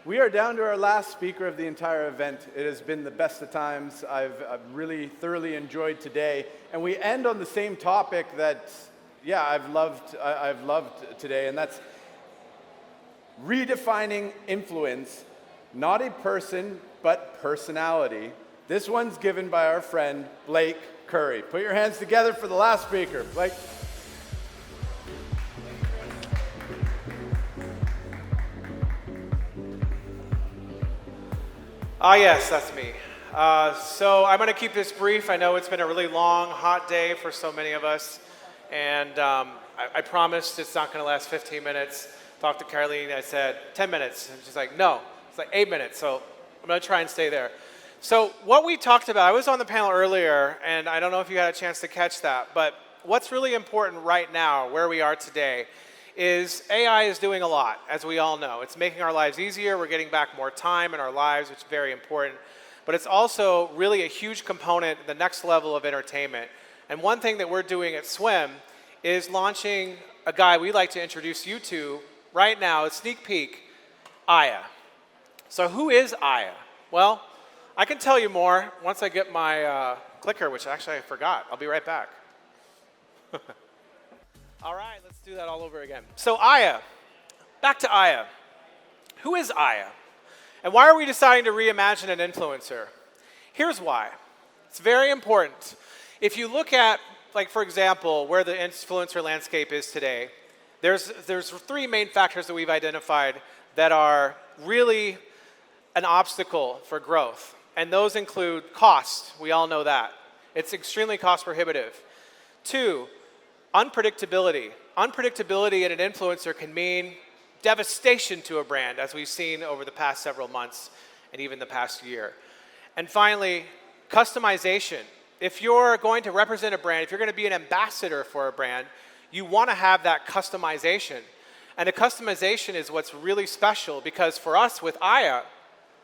We are down to our last speaker of the entire event. It has been the best of times. I've really thoroughly enjoyed today. And we end on the same topic that, I've loved today, and that's redefining influence, not a person, but personality. This one's given by our friend, Blake Kuhre. Put your hands together for the last speaker. Blake. Yes, that's me. So I'm going to keep this brief. I know it's been a really long, hot day for so many of us. And I promised it's not going to last 15 minutes. Talked to Caroline, I said 10 minutes. And she's like, no, it's like 8 minutes. So I'm going to try and stay there. So what we talked about, I was on the panel earlier, and I don't know if you had a chance to catch that, but what's really important right now, where we are today, is AI is doing a lot, as we all know. It's making our lives easier. We're getting back more time in our lives, which is very important. But it's also really a huge component, the next level of entertainment. And one thing that we're doing at Swim is launching a guy we'd like to introduce you to right now, a sneak peek, Aya. So who is Aya? Well, I can tell you more once I get my clicker, which actually I forgot. I'll be right back. All right, let's do that all over again. So Aya, back to Aya. Who is Aya? And why are we deciding to reimagine an influencer? Here's why. It's very important. If you look at, like, for example, where the influencer landscape is today, there's three main factors that we've identified that are really an obstacle for growth. And those include cost. We all know that. It's extremely cost prohibitive. 2, unpredictability. Unpredictability in an influencer can mean devastation to a brand, as we've seen over the past several months and even the past year. And finally, customization. If you're going to represent a brand, if you're going to be an ambassador for a brand, you want to have that customization. And the customization is what's really special, because for us with Aya,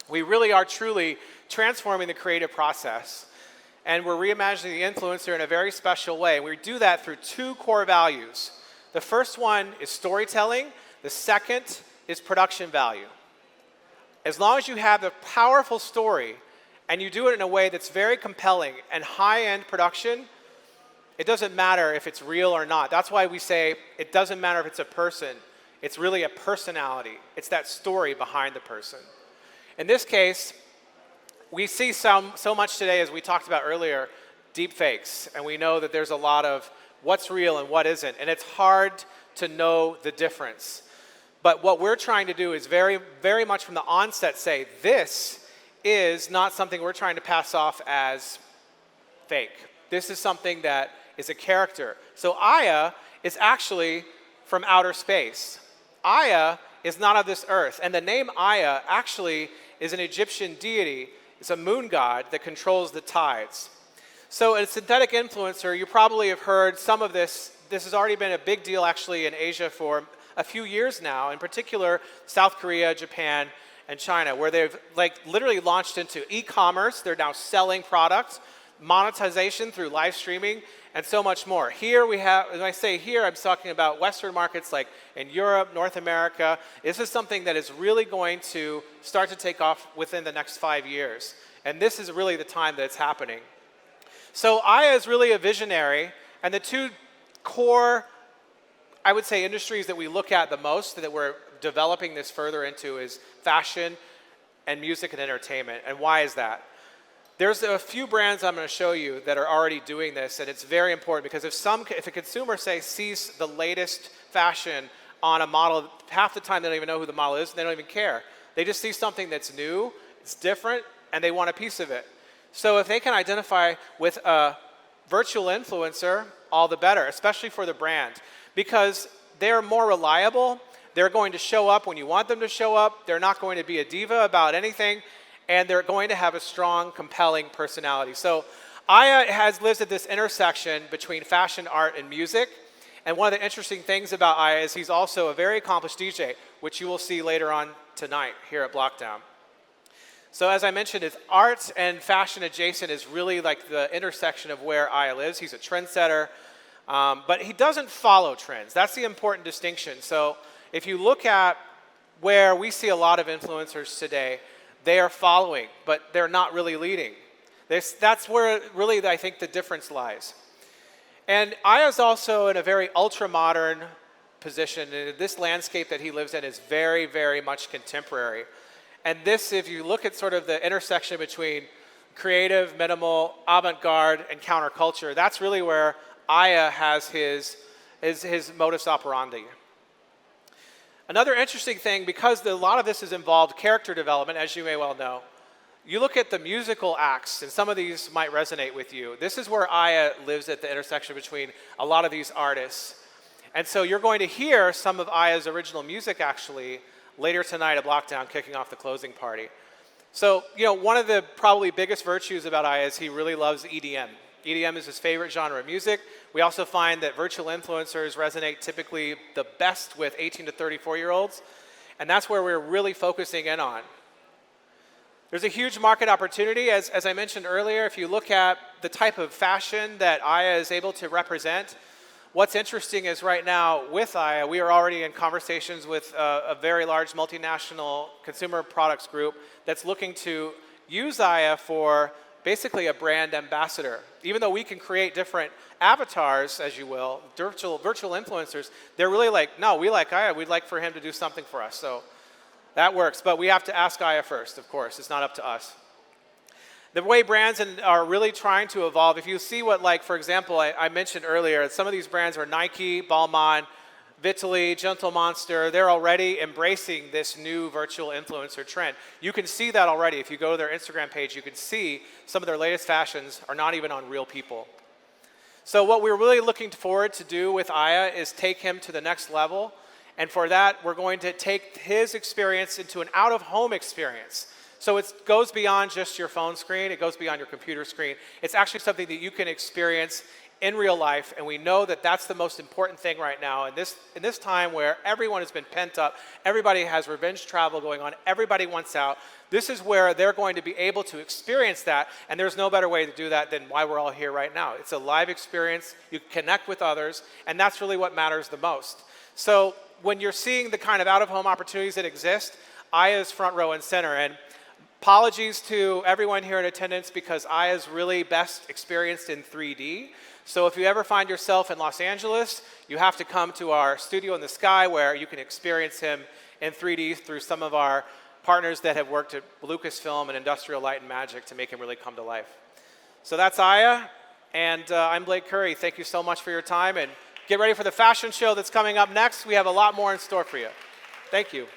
we really are truly transforming the creative process. And we're reimagining the influencer in a very special way. We do that through 2 core values. The first one is storytelling. The second is production value. As long as you have a powerful story and you do it in a way that's very compelling and high-end production, it doesn't matter if it's real or not. That's why we say it doesn't matter if it's a person. It's really a personality. It's that story behind the person. In this case, we see so much today, as we talked about earlier, deep fakes. And we know that there's a lot of what's real and what isn't. And it's hard to know the difference. But what we're trying to do is very, very much from the onset say, this is not something we're trying to pass off as fake. This is something that is a character. So Aya is actually from outer space. Aya is not of this earth. And the name Aya actually is an Egyptian deity. It's a moon god that controls the tides. So a synthetic influencer, you probably have heard some of this. This has already been a big deal actually in Asia for a few years now, in particular South Korea, Japan, and China, where they've literally launched into e-commerce. They're now selling products, monetization through live streaming, and so much more. Here we have, when I say here, I'm talking about Western markets like in Europe, North America. This is something that is really going to start to take off within the next 5 years. And this is really the time that it's happening. So Aya is really a visionary, and the 2 core, I would say, industries that we look at the most, that we're developing this further into, is fashion and music and entertainment. And why is that? There's a few brands I'm going to show you that are already doing this, and it's very important because if a consumer, say, sees the latest fashion on a model, half the time they don't even know who the model is, and they don't even care. They just see something that's new, it's different, and they want a piece of it. So if they can identify with a virtual influencer, all the better, especially for the brand, because they're more reliable. They're going to show up when you want them to show up. They're not going to be a diva about anything. And they're going to have a strong, compelling personality. So Aya lives at this intersection between fashion, art, and music. And one of the interesting things about Aya is he's also a very accomplished DJ, which you will see later on tonight here at Blockdown. So as I mentioned, it's art and fashion adjacent is really like the intersection of where Aya lives. He's a trendsetter, but he doesn't follow trends. That's the important distinction. So if you look at where we see a lot of influencers today. They are following, but they're not really leading. That's where really I think the difference lies. And Aya's also in a very ultra-modern position. And this landscape that he lives in is very, very much contemporary. And this, if you look at sort of the intersection between creative, minimal, avant-garde, and counterculture, that's really where Aya has his modus operandi. Another interesting thing, because a lot of this has involved character development, as you may well know, you look at the musical acts, and some of these might resonate with you. This is where Aya lives at the intersection between a lot of these artists. And so you're going to hear some of Aya's original music, actually, later tonight at Blockdown, kicking off the closing party. So, one of the probably biggest virtues about Aya is he really loves EDM. EDM is his favorite genre of music. We also find that virtual influencers resonate typically the best with 18 to 34-year-olds, and that's where we're really focusing in on. There's a huge market opportunity, as I mentioned earlier. If you look at the type of fashion that Aya is able to represent, what's interesting is right now with Aya, we are already in conversations with a very large multinational consumer products group that's looking to use Aya for basically a brand ambassador. Even though we can create different avatars, as you will, virtual influencers, they're really like, no, we like Aya, we'd like for him to do something for us. So that works, but we have to ask Aya first, of course. It's not up to us. The way brands are really trying to evolve, if you see what, like, for example, I mentioned earlier, some of these brands are Nike, Balmain, Vitaly, Gentle Monster. They're already embracing this new virtual influencer trend. You can see that already. If you go to their Instagram page, you can see some of their latest fashions are not even on real people. So what we're really looking forward to do with Aya is take him to the next level. And for that, we're going to take his experience into an out-of-home experience. So it goes beyond just your phone screen. It goes beyond your computer screen. It's actually something that you can experience in real life, and we know that that's the most important thing right now. In this time where everyone has been pent up, everybody has revenge travel going on, everybody wants out, this is where they're going to be able to experience that, and there's no better way to do that than why we're all here right now. It's a live experience, you connect with others, and that's really what matters the most. So when you're seeing the kind of out-of-home opportunities that exist, Aya is front row and center. And apologies to everyone here in attendance because Aya is really best experienced in 3D. So if you ever find yourself in Los Angeles, you have to come to our studio in the sky where you can experience him in 3D through some of our partners that have worked at Lucasfilm and Industrial Light and Magic to make him really come to life. So that's Aya, and I'm Blake Kuhre. Thank you so much for your time, and get ready for the fashion show that's coming up next. We have a lot more in store for you. Thank you.